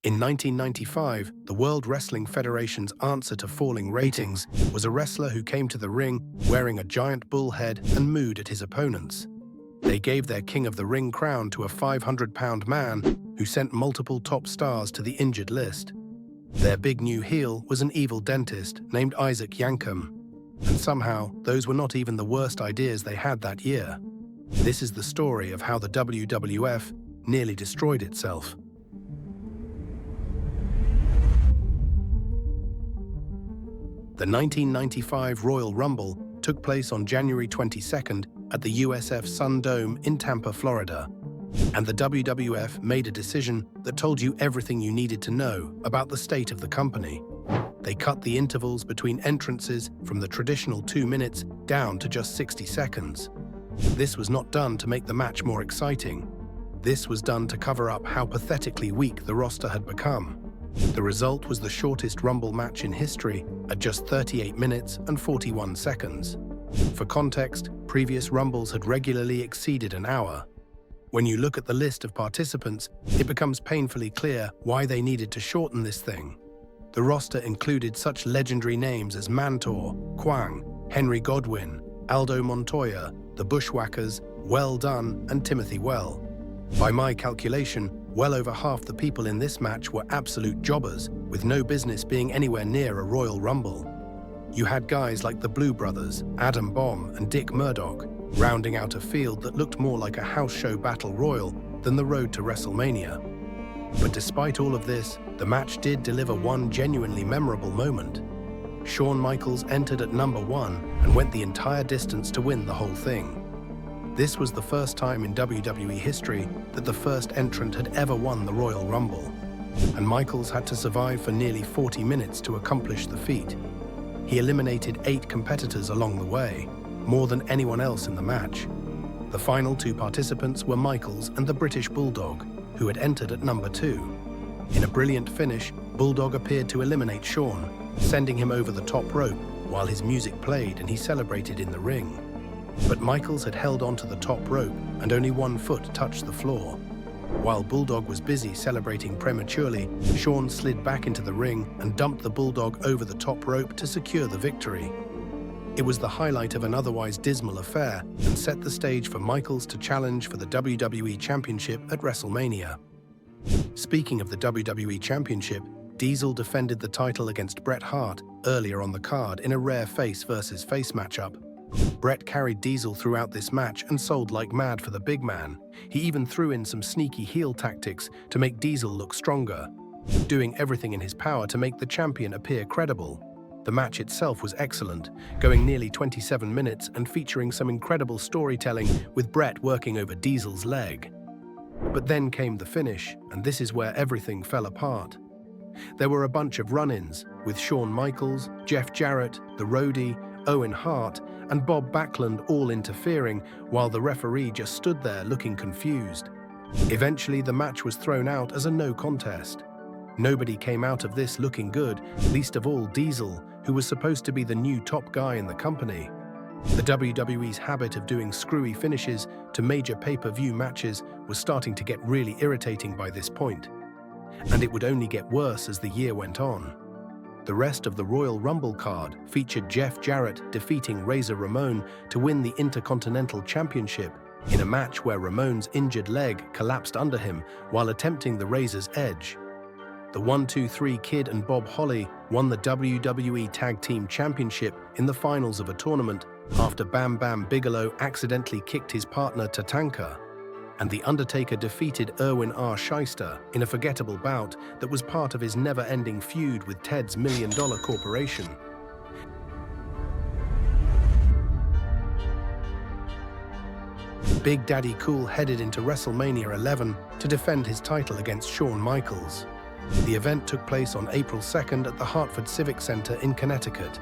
In 1995, the World Wrestling Federation's answer to falling ratings was a wrestler who came to the ring wearing a giant bull head and mooed at his opponents. They gave their King of the Ring crown to a 500-pound man who sent multiple top stars to the injured list. Their big new heel was an evil dentist named Isaac Yankem, and somehow those were not even the worst ideas they had that year. This is the story of how the WWF nearly destroyed itself. The 1995 Royal Rumble took place on January 22nd at the USF Sun Dome in Tampa, Florida. And the WWF made a decision that told you everything you needed to know about the state of the company. They cut the intervals between entrances from the traditional 2 minutes down to just 60 seconds. This was not done to make the match more exciting. This was done to cover up how pathetically weak the roster had become. The result was the shortest Rumble match in history at just 38 minutes and 41 seconds. For context, previous Rumbles had regularly exceeded an hour. When you look at the list of participants, it becomes painfully clear why they needed to shorten this thing. The roster included such legendary names as Mantor, Kwang, Henry Godwin, Aldo Montoya, the Bushwhackers, Well Done, and Timothy Well. By my calculation, well over half the people in this match were absolute jobbers, with no business being anywhere near a Royal Rumble. You had guys like the Blue Brothers, Adam Bomb and Dick Murdoch, rounding out a field that looked more like a house show battle royal than the road to WrestleMania. But despite all of this, the match did deliver one genuinely memorable moment. Shawn Michaels entered at number 1 and went the entire distance to win the whole thing. This was the first time in WWE history that the first entrant had ever won the Royal Rumble, and Michaels had to survive for nearly 40 minutes to accomplish the feat. He eliminated 8 competitors along the way, more than anyone else in the match. The final 2 participants were Michaels and the British Bulldog, who had entered at number 2. In a brilliant finish, Bulldog appeared to eliminate Shawn, sending him over the top rope while his music played and he celebrated in the ring. But Michaels had held onto the top rope and only 1 foot touched the floor. While Bulldog was busy celebrating prematurely, Shawn slid back into the ring and dumped the Bulldog over the top rope to secure the victory. It was the highlight of an otherwise dismal affair and set the stage for Michaels to challenge for the WWE Championship at WrestleMania. Speaking of the WWE Championship, Diesel defended the title against Bret Hart earlier on the card in a rare face versus face matchup. Bret carried Diesel throughout this match and sold like mad for the big man. He even threw in some sneaky heel tactics to make Diesel look stronger, doing everything in his power to make the champion appear credible. The match itself was excellent, going nearly 27 minutes and featuring some incredible storytelling with Bret working over Diesel's leg. But then came the finish, and this is where everything fell apart. There were a bunch of run-ins, with Shawn Michaels, Jeff Jarrett, the Roadie, Owen Hart, and Bob Backlund all interfering, while the referee just stood there looking confused. Eventually, the match was thrown out as a no contest. Nobody came out of this looking good, least of all Diesel, who was supposed to be the new top guy in the company. The WWE's habit of doing screwy finishes to major pay-per-view matches was starting to get really irritating by this point. And it would only get worse as the year went on. The rest of the Royal Rumble card featured Jeff Jarrett defeating Razor Ramon to win the Intercontinental Championship in a match where Ramon's injured leg collapsed under him while attempting the Razor's edge. The 1-2-3 Kid and Bob Holly won the WWE Tag Team Championship in the finals of a tournament after Bam Bam Bigelow accidentally kicked his partner Tatanka, and The Undertaker defeated Erwin R. Shyster in a forgettable bout that was part of his never-ending feud with Ted's $1 Million Corporation. Big Daddy Cool headed into WrestleMania 11 to defend his title against Shawn Michaels. The event took place on April 2nd at the Hartford Civic Center in Connecticut,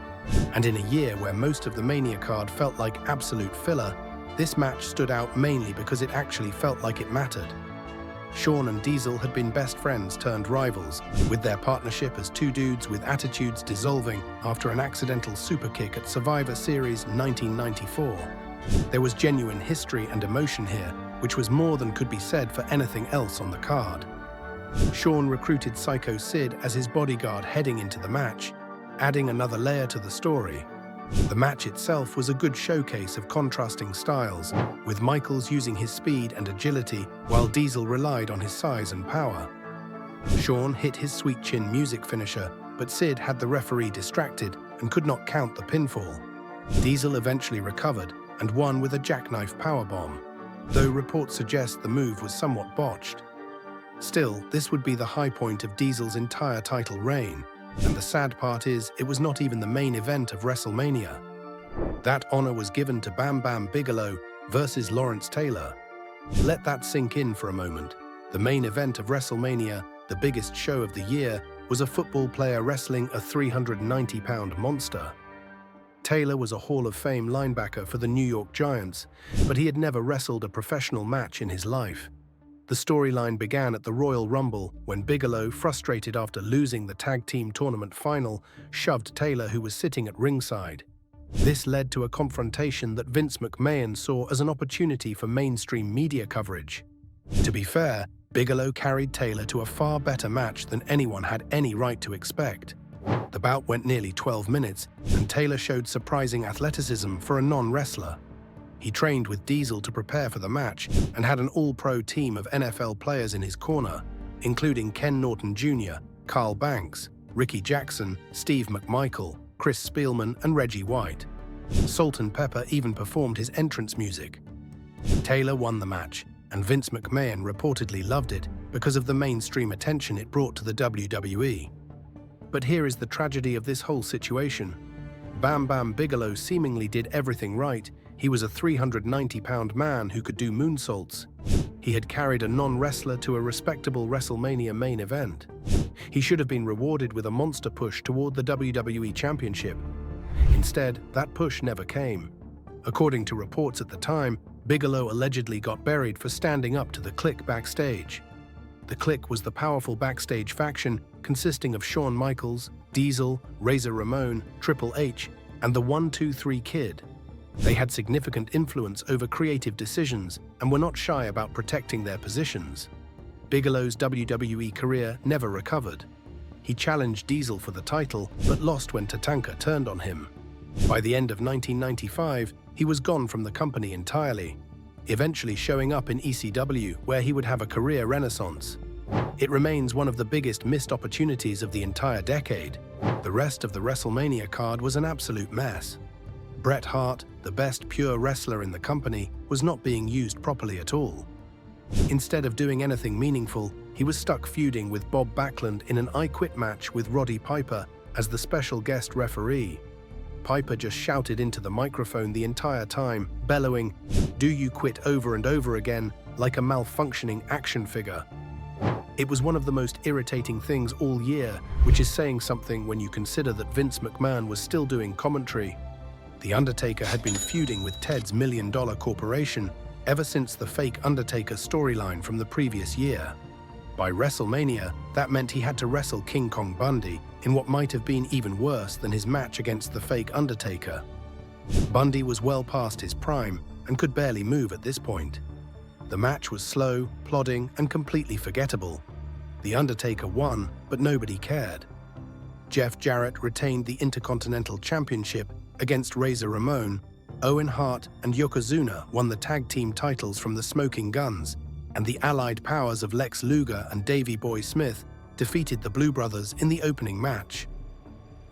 and in a year where most of the Mania card felt like absolute filler, this match stood out mainly because it actually felt like it mattered. Shawn and Diesel had been best friends turned rivals, with their partnership as two dudes with attitudes dissolving after an accidental superkick at Survivor Series 1994. There was genuine history and emotion here, which was more than could be said for anything else on the card. Shawn recruited Psycho Sid as his bodyguard heading into the match, adding another layer to the story. The match itself was a good showcase of contrasting styles, with Michaels using his speed and agility while Diesel relied on his size and power. Shawn hit his sweet chin music finisher, but Sid had the referee distracted and could not count the pinfall. Diesel eventually recovered and won with a jackknife powerbomb, though reports suggest the move was somewhat botched. Still, this would be the high point of Diesel's entire title reign, and the sad part is it was not even the main event of WrestleMania. That honor was given to Bam Bam Bigelow versus Lawrence Taylor. Let that sink in for a moment. The main event of WrestleMania, the biggest show of the year, was a football player wrestling a 390-pound monster. Taylor was a Hall of Fame linebacker for the New York Giants, but he had never wrestled a professional match in his life. The storyline began at the Royal Rumble when Bigelow, frustrated after losing the tag team tournament final, shoved Taylor, who was sitting at ringside. This led to a confrontation that Vince McMahon saw as an opportunity for mainstream media coverage. To be fair, Bigelow carried Taylor to a far better match than anyone had any right to expect. The bout went nearly 12 minutes, and Taylor showed surprising athleticism for a non-wrestler. He trained with Diesel to prepare for the match and had an all-pro team of NFL players in his corner, including Ken Norton Jr., Carl Banks, Ricky Jackson, Steve McMichael, Chris Spielman, and Reggie White. Salt and Pepper even performed his entrance music. Taylor won the match, and Vince McMahon reportedly loved it because of the mainstream attention it brought to the WWE. But here is the tragedy of this whole situation. Bam Bam Bigelow seemingly did everything right. He was a 390-pound man who could do moonsaults. He had carried a non-wrestler to a respectable WrestleMania main event. He should have been rewarded with a monster push toward the WWE Championship. Instead, that push never came. According to reports at the time, Bigelow allegedly got buried for standing up to the Clique backstage. The Clique was the powerful backstage faction consisting of Shawn Michaels, Diesel, Razor Ramon, Triple H, and the 1-2-3 Kid. They had significant influence over creative decisions and were not shy about protecting their positions. Bigelow's WWE career never recovered. He challenged Diesel for the title, but lost when Tatanka turned on him. By the end of 1995, he was gone from the company entirely, eventually showing up in ECW, where he would have a career renaissance. It remains one of the biggest missed opportunities of the entire decade. The rest of the WrestleMania card was an absolute mess. Bret Hart, the best pure wrestler in the company, was not being used properly at all. Instead of doing anything meaningful, he was stuck feuding with Bob Backlund in an I Quit match with Roddy Piper as the special guest referee. Piper just shouted into the microphone the entire time, bellowing, "Do you quit?" over and over again, like a malfunctioning action figure. It was one of the most irritating things all year, which is saying something when you consider that Vince McMahon was still doing commentary. The Undertaker had been feuding with Ted's $1 Million Corporation ever since the fake Undertaker storyline from the previous year. By WrestleMania, that meant he had to wrestle King Kong Bundy in what might have been even worse than his match against the fake Undertaker. Bundy was well past his prime and could barely move at this point. The match was slow, plodding, and completely forgettable. The Undertaker won, but nobody cared. Jeff Jarrett retained the Intercontinental Championship against Razor Ramon. Owen Hart and Yokozuna won the tag team titles from the Smoking Guns, and the allied powers of Lex Luger and Davey Boy Smith defeated the Blue Brothers in the opening match.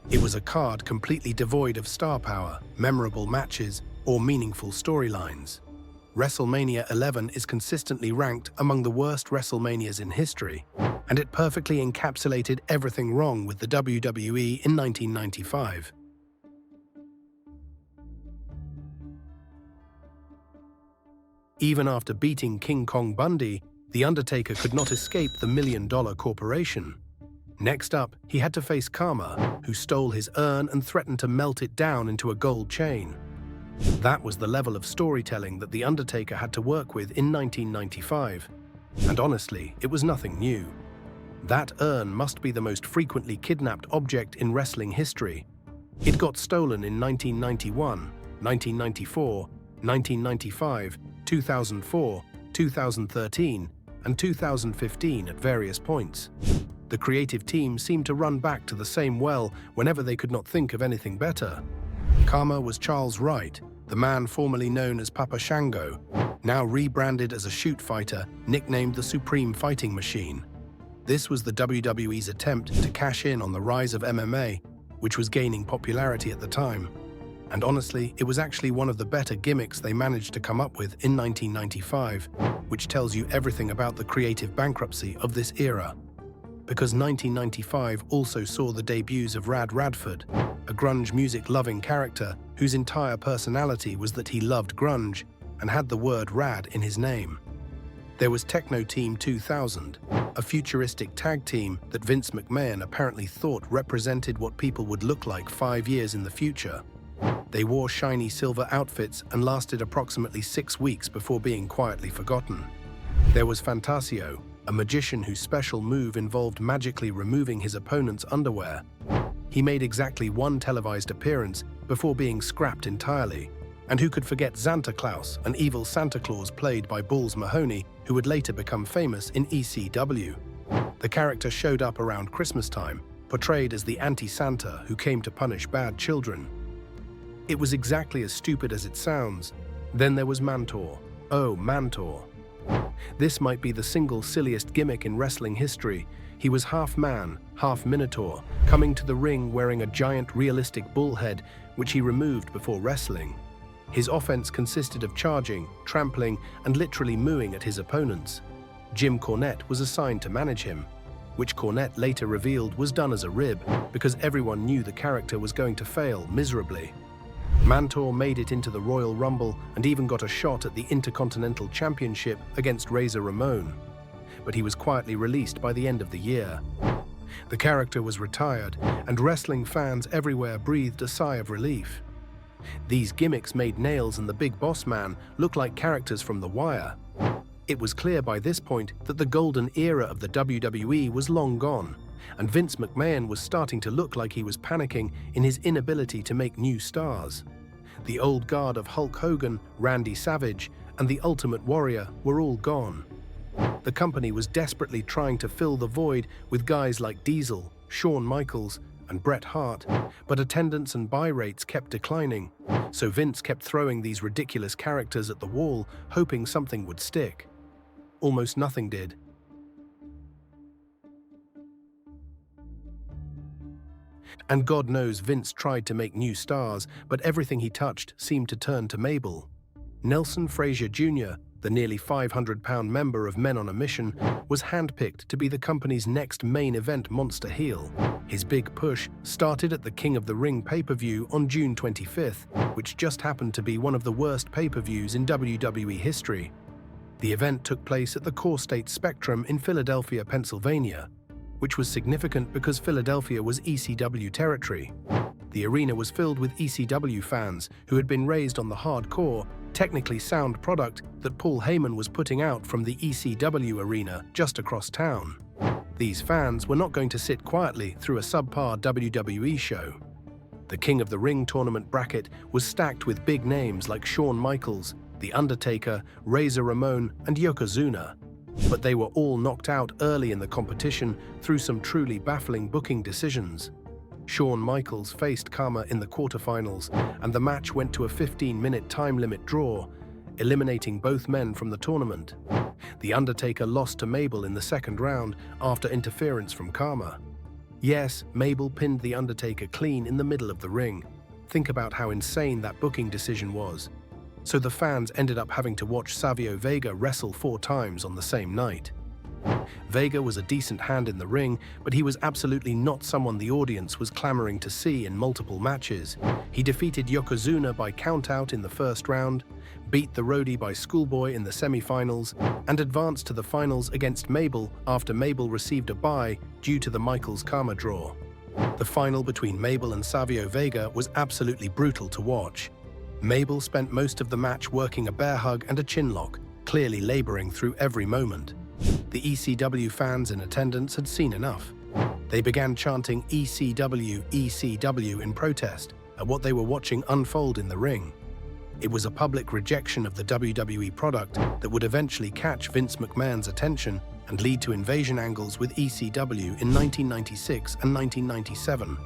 It was a card completely devoid of star power, memorable matches, or meaningful storylines. WrestleMania 11 is consistently ranked among the worst WrestleManias in history, and it perfectly encapsulated everything wrong with the WWE in 1995. Even after beating King Kong Bundy, The Undertaker could not escape the $1 Million Corporation. Next up, he had to face Karma, who stole his urn and threatened to melt it down into a gold chain. That was the level of storytelling that The Undertaker had to work with in 1995. And honestly, it was nothing new. That urn must be the most frequently kidnapped object in wrestling history. It got stolen in 1991, 1994, 1995, 2004, 2013, and 2015 at various points. The creative team seemed to run back to the same well whenever they could not think of anything better. Karma was Charles Wright, the man formerly known as Papa Shango, now rebranded as a shoot fighter, nicknamed the Supreme Fighting Machine. This was the WWE's attempt to cash in on the rise of MMA, which was gaining popularity at the time. And honestly, it was actually one of the better gimmicks they managed to come up with in 1995, which tells you everything about the creative bankruptcy of this era. Because 1995 also saw the debuts of Rad Radford, a grunge music-loving character whose entire personality was that he loved grunge and had the word rad in his name. There was Techno Team 2000, a futuristic tag team that Vince McMahon apparently thought represented what people would look like 5 years in the future. They wore shiny silver outfits and lasted approximately 6 weeks before being quietly forgotten. There was Fantasio, a magician whose special move involved magically removing his opponent's underwear. He made exactly one televised appearance before being scrapped entirely. And who could forget Santa Claus, an evil Santa Claus played by Balls Mahoney, who would later become famous in ECW. The character showed up around Christmas time, portrayed as the anti-Santa who came to punish bad children. It was exactly as stupid as it sounds. Then there was Mantor. Oh, Mantor. This might be the single silliest gimmick in wrestling history. He was half man, half minotaur, coming to the ring wearing a giant realistic bull head, which he removed before wrestling. His offense consisted of charging, trampling, and literally mooing at his opponents. Jim Cornette was assigned to manage him, which Cornette later revealed was done as a rib because everyone knew the character was going to fail miserably. Mantor made it into the Royal Rumble and even got a shot at the Intercontinental Championship against Razor Ramon, but he was quietly released by the end of the year. The character was retired, and wrestling fans everywhere breathed a sigh of relief. These gimmicks made Nails and the Big Boss Man look like characters from The Wire. It was clear by this point that the golden era of the WWE was long gone, and Vince McMahon was starting to look like he was panicking in his inability to make new stars. The old guard of Hulk Hogan, Randy Savage, and the Ultimate Warrior were all gone. The company was desperately trying to fill the void with guys like Diesel, Shawn Michaels, and Bret Hart, but attendance and buy rates kept declining, so Vince kept throwing these ridiculous characters at the wall, hoping something would stick. Almost nothing did. And God knows Vince tried to make new stars, but everything he touched seemed to turn to Mabel. Nelson Frazier Jr., the nearly 500-pound member of Men on a Mission, was handpicked to be the company's next main event monster heel. His big push started at the King of the Ring pay-per-view on June 25th, which just happened to be one of the worst pay-per-views in WWE history. The event took place at the Core State Spectrum in Philadelphia, Pennsylvania, which was significant because Philadelphia was ECW territory. The arena was filled with ECW fans who had been raised on the hardcore, technically sound product that Paul Heyman was putting out from the ECW arena just across town. These fans were not going to sit quietly through a subpar WWE show. The King of the Ring tournament bracket was stacked with big names like Shawn Michaels, The Undertaker, Razor Ramon, and Yokozuna. But they were all knocked out early in the competition through some truly baffling booking decisions. Shawn Michaels faced Karma in the quarterfinals, and the match went to a 15-minute time limit draw, eliminating both men from the tournament. The Undertaker lost to Mabel in the second round after interference from Karma. Yes, Mabel pinned The Undertaker clean in the middle of the ring. Think about how insane that booking decision was. So the fans ended up having to watch Savio Vega wrestle 4 times on the same night. Vega was a decent hand in the ring, but he was absolutely not someone the audience was clamoring to see in multiple matches. He defeated Yokozuna by countout in the first round, beat the roadie by Schoolboy in the semi-finals, and advanced to the finals against Mabel after Mabel received a bye due to the Michaels Karma draw. The final between Mabel and Savio Vega was absolutely brutal to watch. Mabel spent most of the match working a bear hug and a chin lock, clearly laboring through every moment. The ECW fans in attendance had seen enough. They began chanting ECW, ECW in protest at what they were watching unfold in the ring. It was a public rejection of the WWE product that would eventually catch Vince McMahon's attention and lead to invasion angles with ECW in 1996 and 1997.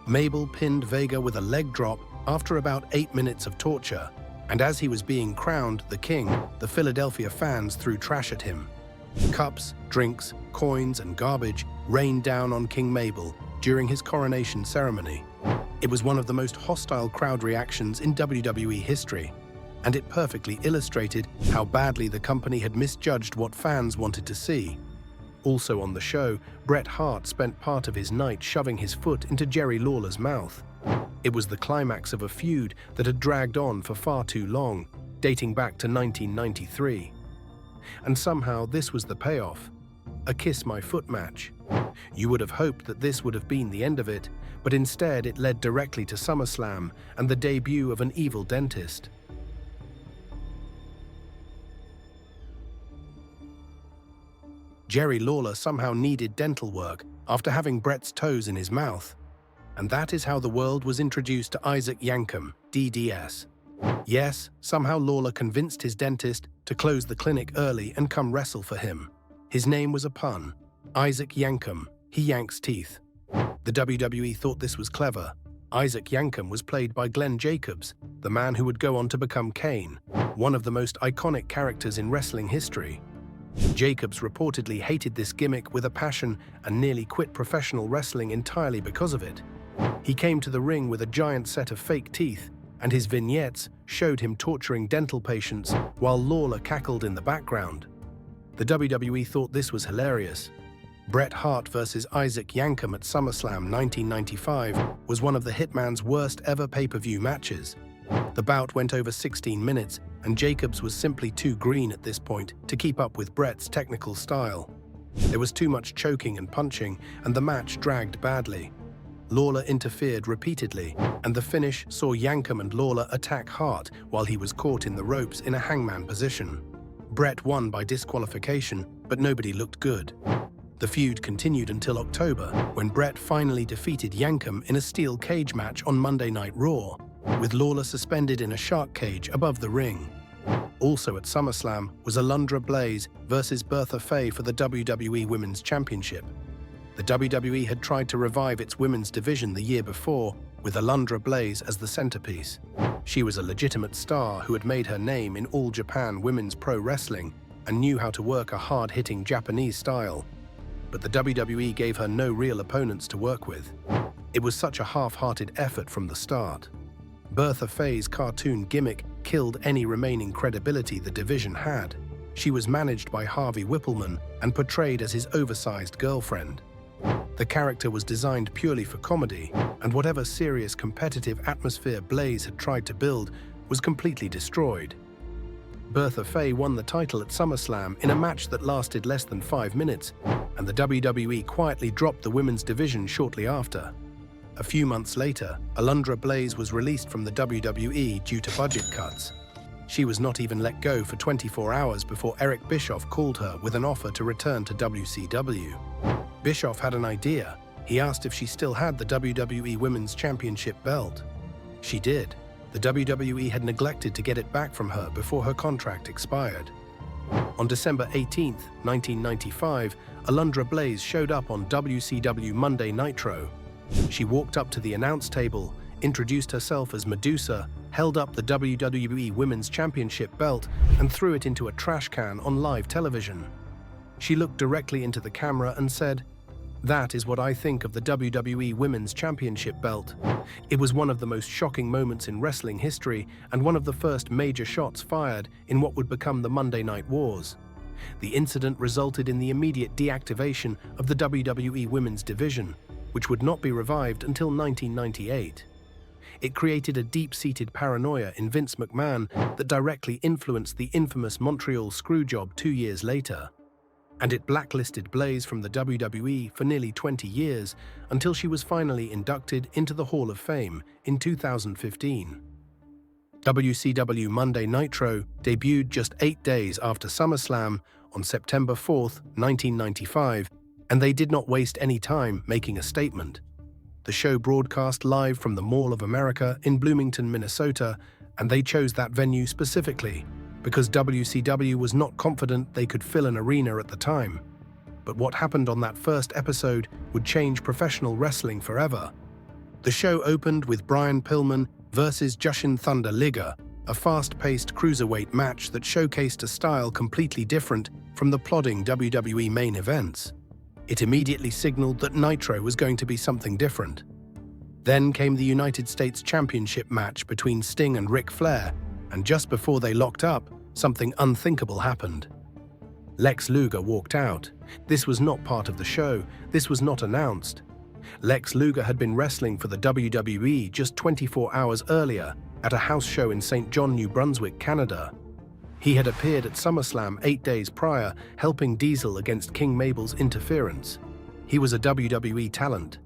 Mabel pinned Vega with a leg drop after about 8 minutes of torture, and as he was being crowned the king, the Philadelphia fans threw trash at him. Cups, drinks, coins, and garbage rained down on King Mabel during his coronation ceremony. It was one of the most hostile crowd reactions in WWE history, and it perfectly illustrated how badly the company had misjudged what fans wanted to see. Also on the show, Bret Hart spent part of his night shoving his foot into Jerry Lawler's mouth. It was the climax of a feud that had dragged on for far too long, dating back to 1993. And somehow this was the payoff: a Kiss My Foot match. You would have hoped that this would have been the end of it, but instead it led directly to SummerSlam and the debut of an evil dentist. Jerry Lawler somehow needed dental work after having Bret's toes in his mouth. And that is how the world was introduced to Isaac Yankem, DDS. Yes, somehow Lawler convinced his dentist to close the clinic early and come wrestle for him. His name was a pun. Isaac Yankem, he yanks teeth. The WWE thought this was clever. Isaac Yankem was played by Glenn Jacobs, the man who would go on to become Kane, one of the most iconic characters in wrestling history. Jacobs reportedly hated this gimmick with a passion and nearly quit professional wrestling entirely because of it. He came to the ring with a giant set of fake teeth, and his vignettes showed him torturing dental patients while Lawler cackled in the background. The WWE thought this was hilarious. Bret Hart versus Isaac Yankem at SummerSlam 1995 was one of the Hitman's worst ever pay-per-view matches. The bout went over 16 minutes, and Jacobs was simply too green at this point to keep up with Bret's technical style. There was too much choking and punching, and the match dragged badly. Lawler interfered repeatedly, and the finish saw Yankem and Lawler attack Hart while he was caught in the ropes in a hangman position. Bret won by disqualification, but nobody looked good. The feud continued until October, when Bret finally defeated Yankem in a steel cage match on Monday Night Raw, with Lawler suspended in a shark cage above the ring. Also at SummerSlam was Alundra Blaze versus Bertha Faye for the WWE Women's Championship. The WWE had tried to revive its women's division the year before, with Alundra Blaze as the centerpiece. She was a legitimate star who had made her name in All Japan Women's Pro Wrestling and knew how to work a hard-hitting Japanese style. But the WWE gave her no real opponents to work with. It was such a half-hearted effort from the start. Bertha Faye's cartoon gimmick killed any remaining credibility the division had. She was managed by Harvey Whippleman and portrayed as his oversized girlfriend. The character was designed purely for comedy, and whatever serious competitive atmosphere Blaze had tried to build was completely destroyed. Bertha Faye won the title at SummerSlam in a match that lasted less than 5 minutes, and the WWE quietly dropped the women's division shortly after. A few months later, Alundra Blaze was released from the WWE due to budget cuts. She was not even let go for 24 hours before Eric Bischoff called her with an offer to return to WCW. Bischoff had an idea. He asked if she still had the WWE Women's Championship belt. She did. The WWE had neglected to get it back from her before her contract expired. On December 18, 1995, Alundra Blaze showed up on WCW Monday Nitro. She walked up to the announce table, introduced herself as Medusa, held up the WWE Women's Championship belt, and threw it into a trash can on live television. She looked directly into the camera and said, "That is what I think of the WWE Women's Championship belt." It was one of the most shocking moments in wrestling history and one of the first major shots fired in what would become the Monday Night Wars. The incident resulted in the immediate deactivation of the WWE Women's division, which would not be revived until 1998. It created a deep-seated paranoia in Vince McMahon that directly influenced the infamous Montreal Screwjob 2 years later. And it blacklisted Blaze from the WWE for nearly 20 years until she was finally inducted into the Hall of Fame in 2015. WCW Monday Nitro debuted just 8 days after SummerSlam on September 4, 1995, and they did not waste any time making a statement. The show broadcast live from the Mall of America in Bloomington, Minnesota, And they chose that venue specifically because WCW was not confident they could fill an arena at the time. But what happened on that first episode would change professional wrestling forever. The show opened with Brian Pillman versus Jushin Thunder Liger, a fast-paced cruiserweight match that showcased a style completely different from the plodding WWE main events. It immediately signaled that Nitro was going to be something different. Then came the United States Championship match between Sting and Ric Flair, and just before they locked up, something unthinkable happened. Lex Luger walked out. This was not part of the show. This was not announced. Lex Luger had been wrestling for the WWE just 24 hours earlier at a house show in St. John, New Brunswick, Canada. He had appeared at SummerSlam 8 days prior, helping Diesel against King Mabel's interference. He was a WWE talent,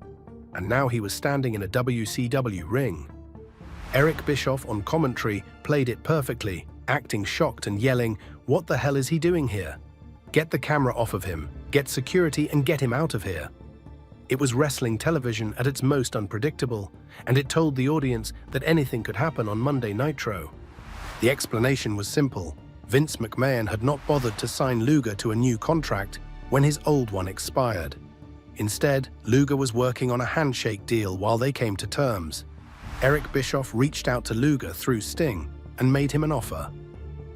and now he was standing in a WCW ring. Eric Bischoff on commentary played it perfectly, acting shocked and yelling, "What the hell is he doing here? Get the camera off of him, get security and get him out of here." It was wrestling television at its most unpredictable, and it told the audience that anything could happen on Monday Nitro. The explanation was simple. Vince McMahon had not bothered to sign Luger to a new contract when his old one expired. Instead, Luger was working on a handshake deal while they came to terms. Eric Bischoff reached out to Luger through Sting and made him an offer.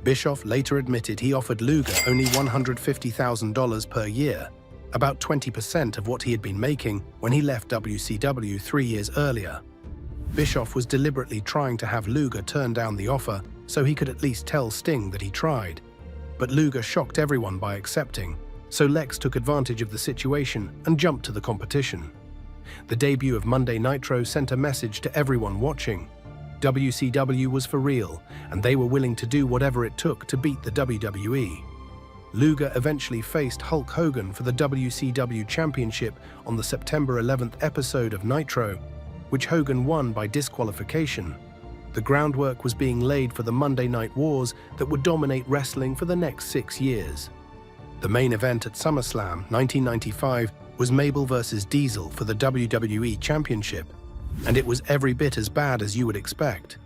Bischoff later admitted he offered Luger only $150,000 per year, about 20% of what he had been making when he left WCW 3 years earlier. Bischoff was deliberately trying to have Luger turn down the offer so he could at least tell Sting that he tried. But Luger shocked everyone by accepting, so Lex took advantage of the situation and jumped to the competition. The debut of Monday Nitro sent a message to everyone watching. WCW was for real, and they were willing to do whatever it took to beat the WWE. Luger eventually faced Hulk Hogan for the WCW Championship on the September 11th episode of Nitro, which Hogan won by disqualification. The groundwork was being laid for the Monday Night Wars that would dominate wrestling for the next 6 years. The main event at SummerSlam 1995 was Mabel versus Diesel for the WWE Championship, and it was every bit as bad as you would expect.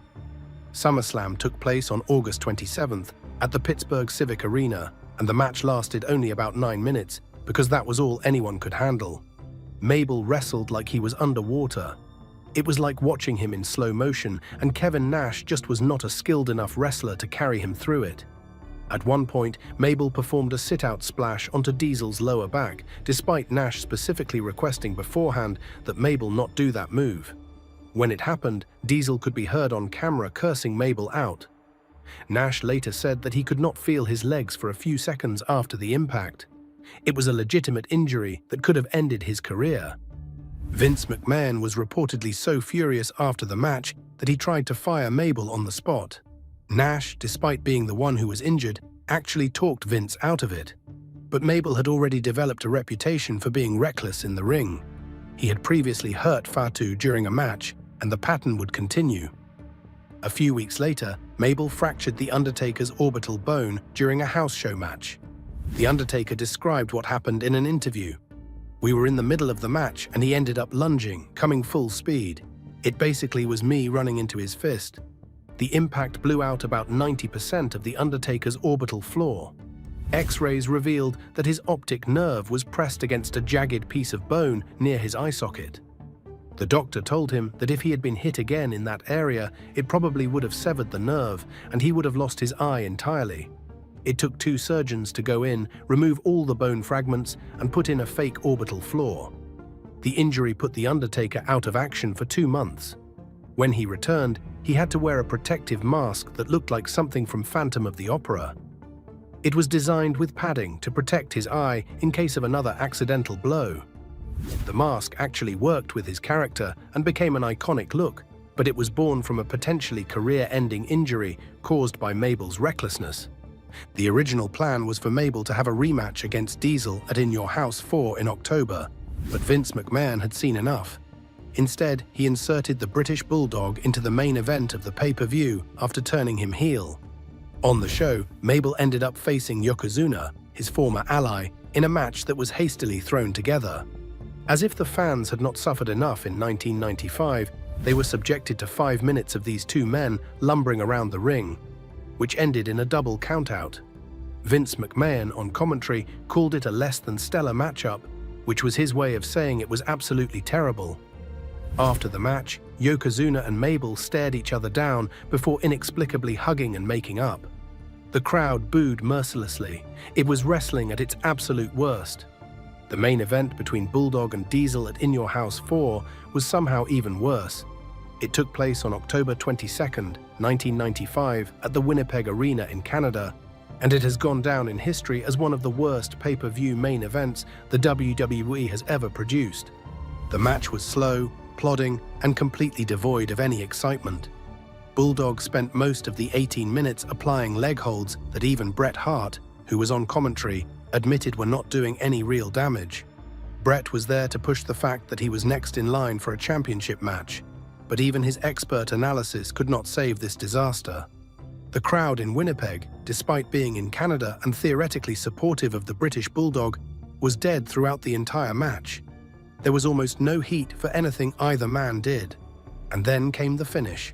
SummerSlam took place on August 27th at the Pittsburgh Civic Arena, and the match lasted only about 9 minutes because that was all anyone could handle. Mabel wrestled like he was underwater. It was like watching him in slow motion, and Kevin Nash just was not a skilled enough wrestler to carry him through it. At one point, Mabel performed a sit-out splash onto Diesel's lower back, despite Nash specifically requesting beforehand that Mabel not do that move. When it happened, Diesel could be heard on camera cursing Mabel out. Nash later said that he could not feel his legs for a few seconds after the impact. It was a legitimate injury that could have ended his career. Vince McMahon was reportedly so furious after the match that he tried to fire Mabel on the spot. Nash, despite being the one who was injured, actually talked Vince out of it. But Mabel had already developed a reputation for being reckless in the ring. He had previously hurt Fatu during a match, and the pattern would continue. A few weeks later, Mabel fractured The Undertaker's orbital bone during a house show match. The Undertaker described what happened in an interview. "We were in the middle of the match and he ended up lunging, coming full speed. It basically was me running into his fist. The impact blew out about 90% of The Undertaker's orbital floor. X-rays revealed that his optic nerve was pressed against a jagged piece of bone near his eye socket. The doctor told him that if he had been hit again in that area, it probably would have severed the nerve and he would have lost his eye entirely. It took 2 surgeons to go in, remove all the bone fragments, and put in a fake orbital floor. The injury put The Undertaker out of action for 2 months. When he returned, he had to wear a protective mask that looked like something from Phantom of the Opera. It was designed with padding to protect his eye in case of another accidental blow. The mask actually worked with his character and became an iconic look, but it was born from a potentially career-ending injury caused by Mabel's recklessness. The original plan was for Mabel to have a rematch against Diesel at In Your House 4 in October, but Vince McMahon had seen enough. Instead, he inserted the British Bulldog into the main event of the pay-per-view after turning him heel. On the show, Mabel ended up facing Yokozuna, his former ally, in a match that was hastily thrown together. As if the fans had not suffered enough in 1995, They were subjected to 5 minutes of these two men lumbering around the ring, which ended in a double countout. Vince McMahon, on commentary, called it a less than stellar matchup, which was his way of saying it was absolutely terrible. After the match, Yokozuna and Mabel stared each other down before inexplicably hugging and making up. The crowd booed mercilessly. It was wrestling at its absolute worst. The main event between Bulldog and Diesel at In Your House 4 was somehow even worse. It took place on October 22nd, 1995 at the Winnipeg Arena in Canada, and it has gone down in history as one of the worst pay-per-view main events the WWE has ever produced. The match was slow, plodding, and completely devoid of any excitement. Bulldog spent most of the 18 minutes applying leg holds that even Bret Hart, who was on commentary, admitted were not doing any real damage. Bret was there to push the fact that he was next in line for a championship match, but even his expert analysis could not save this disaster. The crowd in Winnipeg, despite being in Canada and theoretically supportive of the British Bulldog, was dead throughout the entire match. There was almost no heat for anything either man did. And then came the finish.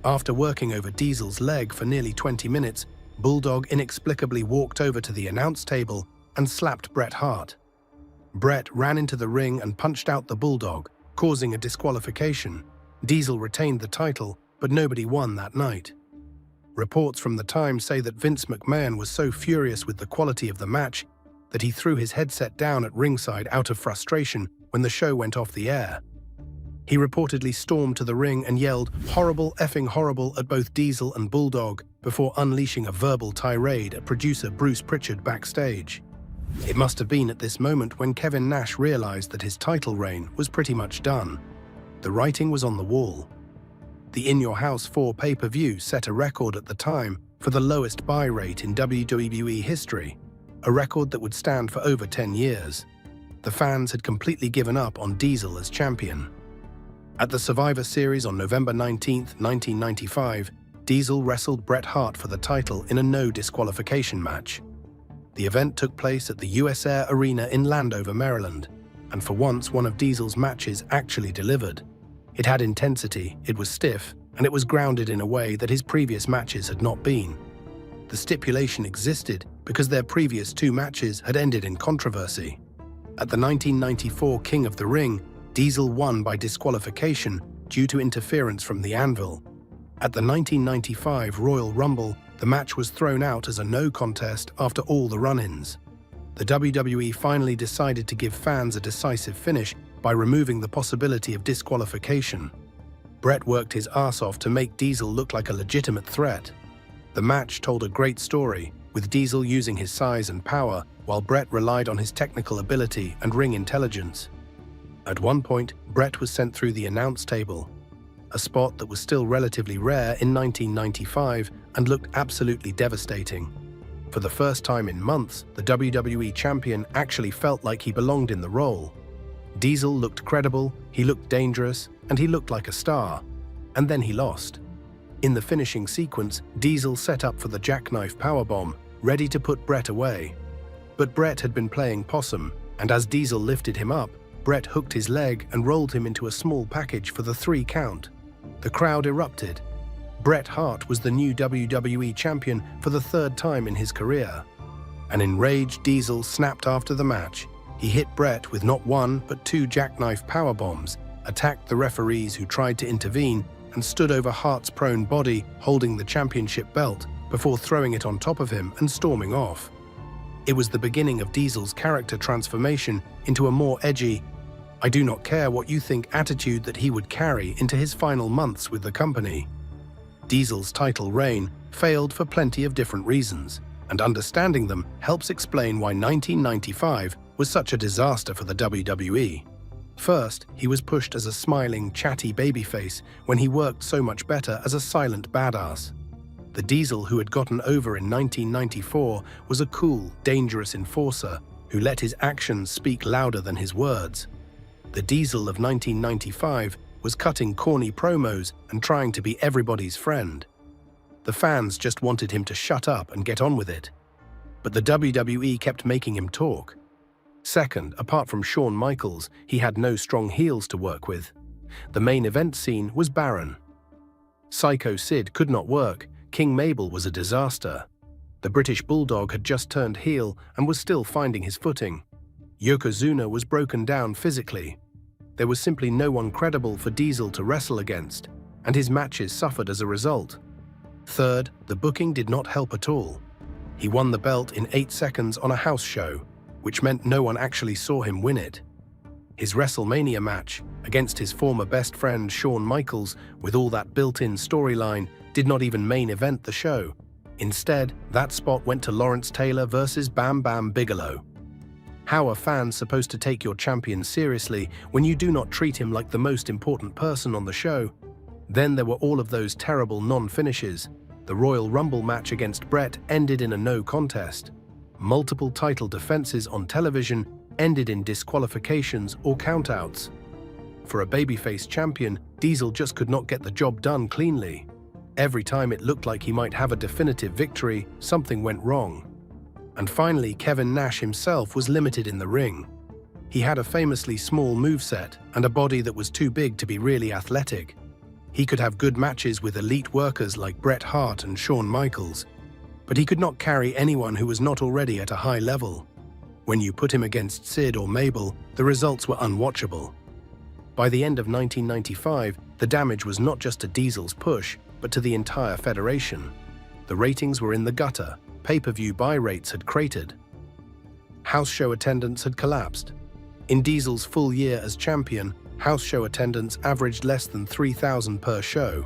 After working over Diesel's leg for nearly 20 minutes, Bulldog inexplicably walked over to the announce table and slapped Bret Hart. Bret ran into the ring and punched out the Bulldog, causing a disqualification. Diesel retained the title, but nobody won that night. Reports from the time say that Vince McMahon was so furious with the quality of the match that he threw his headset down at ringside out of frustration when the show went off the air. He reportedly stormed to the ring and yelled "horrible effing horrible" at both Diesel and Bulldog before unleashing a verbal tirade at producer Bruce Pritchard backstage. It must have been at this moment when Kevin Nash realized that his title reign was pretty much done. The writing was on the wall. The In Your House 4 pay-per-view set a record at the time for the lowest buy rate in WWE history, a record that would stand for over 10 years. The fans had completely given up on Diesel as champion. At the Survivor Series on November 19, 1995, Diesel wrestled Bret Hart for the title in a no disqualification match. The event took place at the US Air Arena in Landover, Maryland, and for once one of Diesel's matches actually delivered. It had intensity, it was stiff, and it was grounded in a way that his previous matches had not been. The stipulation existed because their previous two matches had ended in controversy. At the 1994 King of the Ring, Diesel won by disqualification due to interference from the Anvil. At the 1995 Royal Rumble, the match was thrown out as a no contest after all the run-ins. The WWE finally decided to give fans a decisive finish by removing the possibility of disqualification. Bret worked his ass off to make Diesel look like a legitimate threat. The match told a great story, with Diesel using his size and power, while Bret relied on his technical ability and ring intelligence. At one point, Bret was sent through the announce table, a spot that was still relatively rare in 1995 and looked absolutely devastating. For the first time in months, the WWE champion actually felt like he belonged in the role. Diesel looked credible, he looked dangerous, and he looked like a star. And then he lost. In the finishing sequence, Diesel set up for the jackknife powerbomb, ready to put Bret away. But Bret had been playing possum, and as Diesel lifted him up, Bret hooked his leg and rolled him into a small package for the 3 count. The crowd erupted. Bret Hart was the new WWE champion for the 3rd time in his career. An enraged Diesel snapped after the match. He hit Bret with not 1 but 2 jackknife powerbombs, attacked the referees who tried to intervene, and stood over Hart's prone body holding the championship belt before throwing it on top of him and storming off. It was the beginning of Diesel's character transformation into a more edgy, "I do not care what you think" attitude that he would carry into his final months with the company. Diesel's title reign failed for plenty of different reasons, and understanding them helps explain why 1995 was such a disaster for the WWE. First, he was pushed as a smiling, chatty babyface when he worked so much better as a silent badass. The Diesel who had gotten over in 1994 was a cool, dangerous enforcer who let his actions speak louder than his words. The Diesel of 1995 was cutting corny promos and trying to be everybody's friend. The fans just wanted him to shut up and get on with it. But the WWE kept making him talk. Second, apart from Shawn Michaels, he had no strong heels to work with. The main event scene was barren. Psycho Sid could not work, King Mabel was a disaster. The British Bulldog had just turned heel and was still finding his footing. Yokozuna was broken down physically. There was simply no one credible for Diesel to wrestle against, and his matches suffered as a result. Third, the booking did not help at all. He won the belt in 8 seconds on a house show, which meant no one actually saw him win it. His WrestleMania match against his former best friend Shawn Michaels, with all that built-in storyline, did not even main event the show. Instead, that spot went to Lawrence Taylor versus Bam Bam Bigelow. How are fans supposed to take your champion seriously when you do not treat him like the most important person on the show? Then there were all of those terrible non-finishes. The Royal Rumble match against Bret ended in a no contest. Multiple title defenses on television ended in disqualifications or countouts. For a babyface champion, Diesel just could not get the job done cleanly. Every time it looked like he might have a definitive victory, something went wrong. And finally, Kevin Nash himself was limited in the ring. He had a famously small moveset and a body that was too big to be really athletic. He could have good matches with elite workers like Bret Hart and Shawn Michaels, but he could not carry anyone who was not already at a high level. When you put him against Sid or Mabel, the results were unwatchable. By the end of 1995, the damage was not just to Diesel's push, but to the entire federation. The ratings were in the gutter. Pay-per-view buy rates had cratered. House show attendance had collapsed. In Diesel's full year as champion, house show attendance averaged less than 3,000 per show,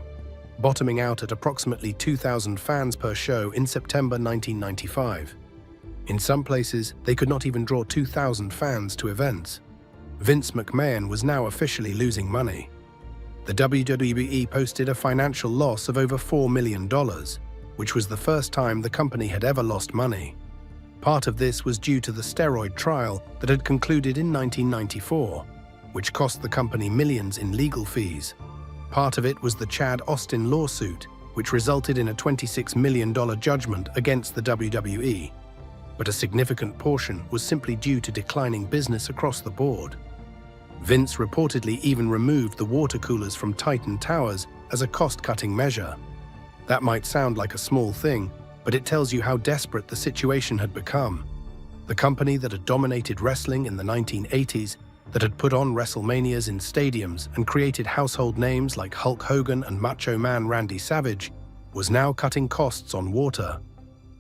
bottoming out at approximately 2,000 fans per show in September 1995. In some places, they could not even draw 2,000 fans to events. Vince McMahon was now officially losing money. The WWE posted a financial loss of over $4 million, which was the first time the company had ever lost money. Part of this was due to the steroid trial that had concluded in 1994, which cost the company millions in legal fees. Part of it was the Chad Austin lawsuit, which resulted in a $26 million judgment against the WWE. But a significant portion was simply due to declining business across the board. Vince reportedly even removed the water coolers from Titan Towers as a cost-cutting measure. That might sound like a small thing, but it tells you how desperate the situation had become. The company that had dominated wrestling in the 1980s, that had put on WrestleManias in stadiums and created household names like Hulk Hogan and Macho Man Randy Savage, was now cutting costs on water.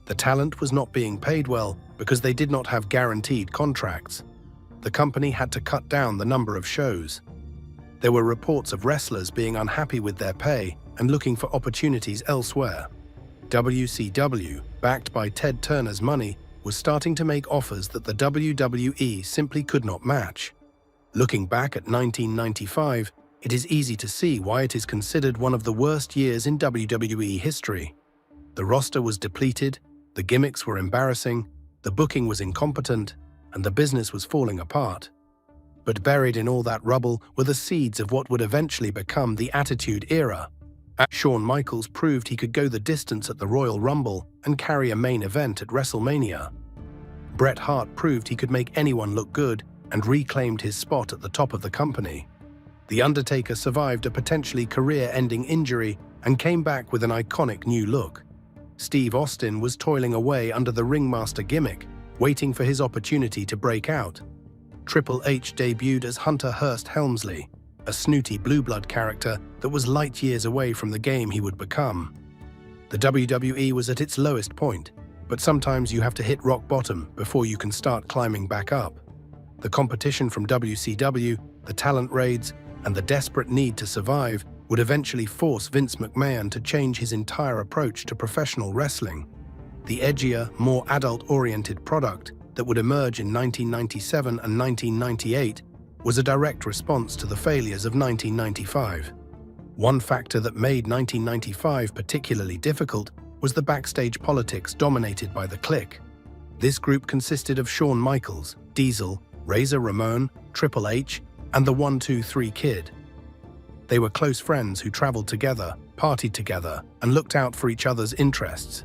The talent was not being paid well because they did not have guaranteed contracts. The company had to cut down the number of shows. There were reports of wrestlers being unhappy with their pay and looking for opportunities elsewhere. WCW, backed by Ted Turner's money, was starting to make offers that the WWE simply could not match. Looking back at 1995, it is easy to see why it is considered one of the worst years in WWE history. The roster was depleted, the gimmicks were embarrassing, the booking was incompetent, and the business was falling apart. But buried in all that rubble were the seeds of what would eventually become the Attitude Era. Shawn Michaels proved he could go the distance at the Royal Rumble and carry a main event at WrestleMania. Bret Hart proved he could make anyone look good and reclaimed his spot at the top of the company. The Undertaker survived a potentially career-ending injury and came back with an iconic new look. Steve Austin was toiling away under the ringmaster gimmick, waiting for his opportunity to break out. Triple H debuted as Hunter Hearst Helmsley, a snooty blue blood character that was light years away from the game he would become. The WWE was at its lowest point, but sometimes you have to hit rock bottom before you can start climbing back up. The competition from WCW, the talent raids, and the desperate need to survive would eventually force Vince McMahon to change his entire approach to professional wrestling. The edgier, more adult-oriented product that would emerge in 1997 and 1998 was a direct response to the failures of 1995. One factor that made 1995 particularly difficult was the backstage politics dominated by the Clique. This group consisted of Shawn Michaels, Diesel, Razor Ramon, Triple H, and the 1-2-3 Kid. They were close friends who traveled together, partied together, and looked out for each other's interests.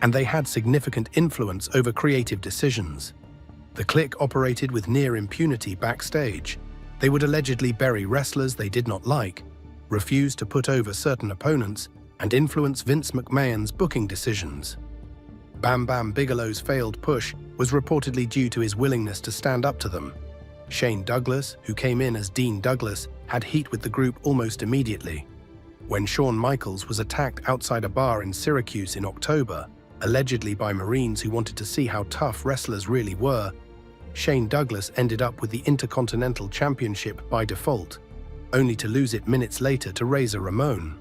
And they had significant influence over creative decisions. The Clique operated with near impunity backstage. They would allegedly bury wrestlers they did not like, refuse to put over certain opponents, and influence Vince McMahon's booking decisions. Bam Bam Bigelow's failed push was reportedly due to his willingness to stand up to them. Shane Douglas, who came in as Dean Douglas, had heat with the group almost immediately. When Shawn Michaels was attacked outside a bar in Syracuse in October, allegedly by Marines who wanted to see how tough wrestlers really were, Shane Douglas ended up with the Intercontinental Championship by default, only to lose it minutes later to Razor Ramon.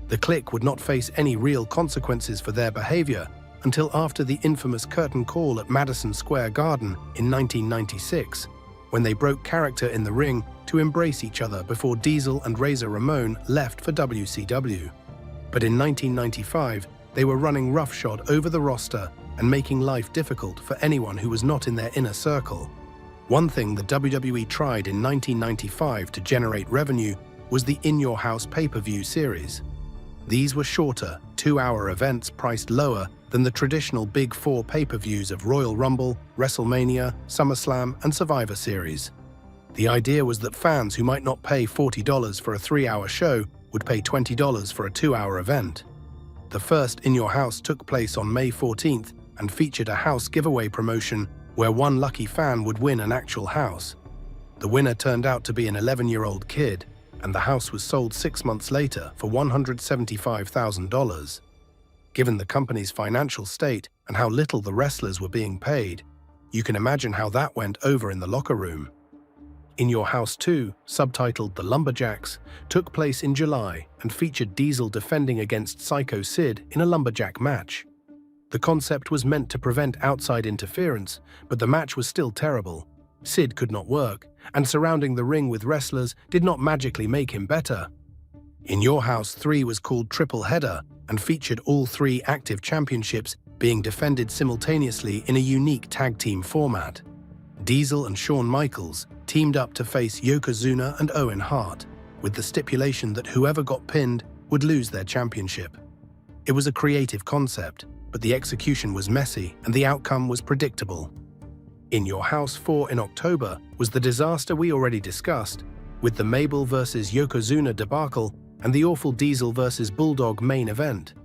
The Clique would not face any real consequences for their behavior until after the infamous curtain call at Madison Square Garden in 1996, when they broke character in the ring to embrace each other before Diesel and Razor Ramon left for WCW. But in 1995, they were running roughshod over the roster and making life difficult for anyone who was not in their inner circle. One thing the WWE tried in 1995 to generate revenue was the In Your House pay-per-view series. These were shorter, 2-hour events priced lower than the traditional Big Four pay-per-views of Royal Rumble, WrestleMania, SummerSlam, and Survivor Series. The idea was that fans who might not pay $40 for a 3-hour show would pay $20 for a 2-hour event. The first In Your House took place on May 14th and featured a house giveaway promotion where one lucky fan would win an actual house. The winner turned out to be an 11-year-old kid, and the house was sold 6 months later for $175,000. Given the company's financial state and how little the wrestlers were being paid, you can imagine how that went over in the locker room. In Your House 2, subtitled The Lumberjacks, took place in July and featured Diesel defending against Psycho Sid in a lumberjack match. The concept was meant to prevent outside interference, but the match was still terrible. Sid could not work, and surrounding the ring with wrestlers did not magically make him better. In Your House 3 was called Triple Header and featured all 3 active championships being defended simultaneously in a unique tag team format. Diesel and Shawn Michaels teamed up to face Yokozuna and Owen Hart, with the stipulation that whoever got pinned would lose their championship. It was a creative concept, but the execution was messy and the outcome was predictable. In Your House 4 in October was the disaster we already discussed, with the Mabel vs. Yokozuna debacle and the awful Diesel vs. Bulldog main event.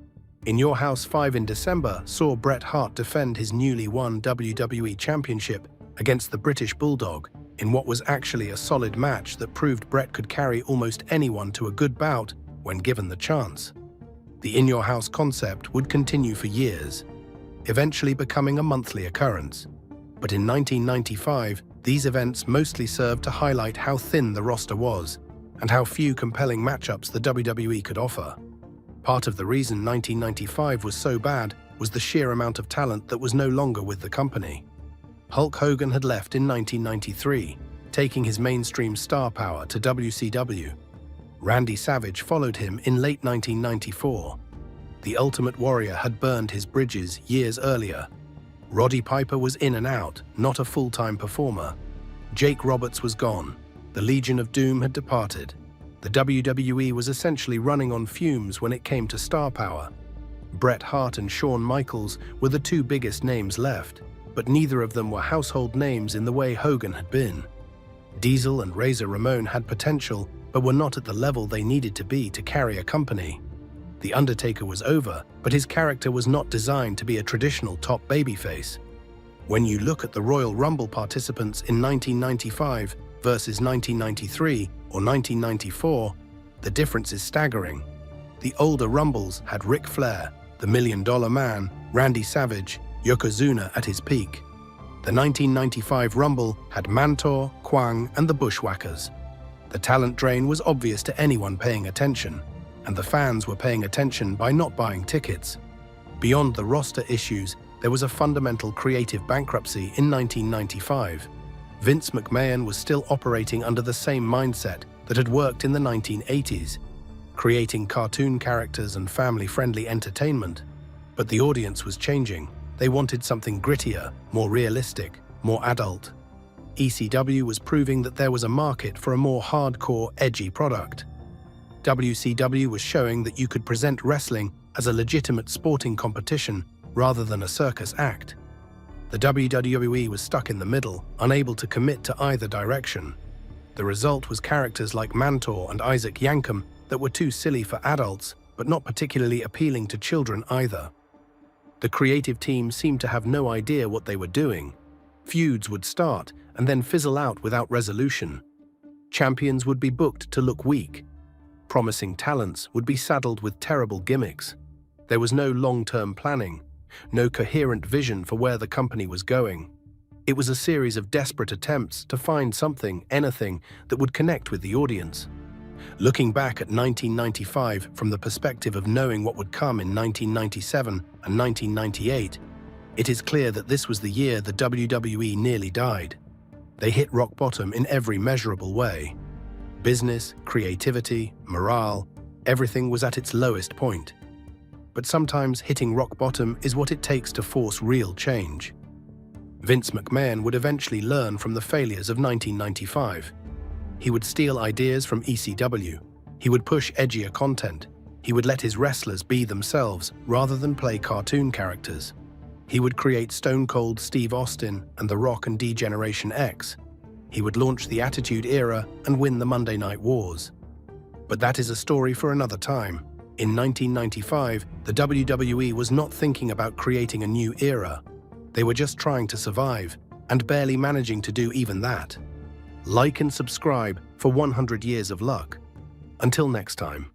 In Your House 5 in December saw Bret Hart defend his newly won WWE Championship against the British Bulldog in what was actually a solid match that proved Bret could carry almost anyone to a good bout when given the chance. The In Your House concept would continue for years, eventually becoming a monthly occurrence. But in 1995, these events mostly served to highlight how thin the roster was and how few compelling matchups the WWE could offer. Part of the reason 1995 was so bad was the sheer amount of talent that was no longer with the company. Hulk Hogan had left in 1993, taking his mainstream star power to WCW. Randy Savage followed him in late 1994. The Ultimate Warrior had burned his bridges years earlier. Roddy Piper was in and out, not a full-time performer. Jake Roberts was gone. The Legion of Doom had departed. The WWE was essentially running on fumes when it came to star power. Bret Hart and Shawn Michaels were the 2 biggest names left, but neither of them were household names in the way Hogan had been. Diesel and Razor Ramon had potential, but were not at the level they needed to be to carry a company. The Undertaker was over, but his character was not designed to be a traditional top babyface. When you look at the Royal Rumble participants in 1995 versus 1993 or 1994, the difference is staggering. The older Rumbles had Ric Flair, the $1 Million Man, Randy Savage, Yokozuna at his peak. The 1995 Rumble had Mantor, Kwang, and the Bushwhackers. The talent drain was obvious to anyone paying attention, and the fans were paying attention by not buying tickets. Beyond the roster issues, there was a fundamental creative bankruptcy in 1995. Vince McMahon was still operating under the same mindset that had worked in the 1980s, creating cartoon characters and family-friendly entertainment. But the audience was changing. They wanted something grittier, more realistic, more adult. ECW was proving that there was a market for a more hardcore, edgy product. WCW was showing that you could present wrestling as a legitimate sporting competition rather than a circus act. The WWE was stuck in the middle, unable to commit to either direction. The result was characters like Mantor and Isaac Yankem that were too silly for adults, but not particularly appealing to children either. The creative team seemed to have no idea what they were doing. Feuds would start and then fizzle out without resolution. Champions would be booked to look weak. Promising talents would be saddled with terrible gimmicks. There was no long-term planning, no coherent vision for where the company was going. It was a series of desperate attempts to find something, anything, that would connect with the audience. Looking back at 1995 from the perspective of knowing what would come in 1997 and 1998, it is clear that this was the year the WWE nearly died. They hit rock bottom in every measurable way. Business, creativity, morale, everything was at its lowest point. But sometimes hitting rock bottom is what it takes to force real change. Vince McMahon would eventually learn from the failures of 1995. He would steal ideas from ECW. He would push edgier content. He would let his wrestlers be themselves rather than play cartoon characters. He would create Stone Cold Steve Austin and The Rock and D-Generation X. He would launch the Attitude Era and win the Monday Night Wars. But that is a story for another time. In 1995, the WWE was not thinking about creating a new era. They were just trying to survive, and barely managing to do even that. Like and subscribe for 100 years of luck. Until next time.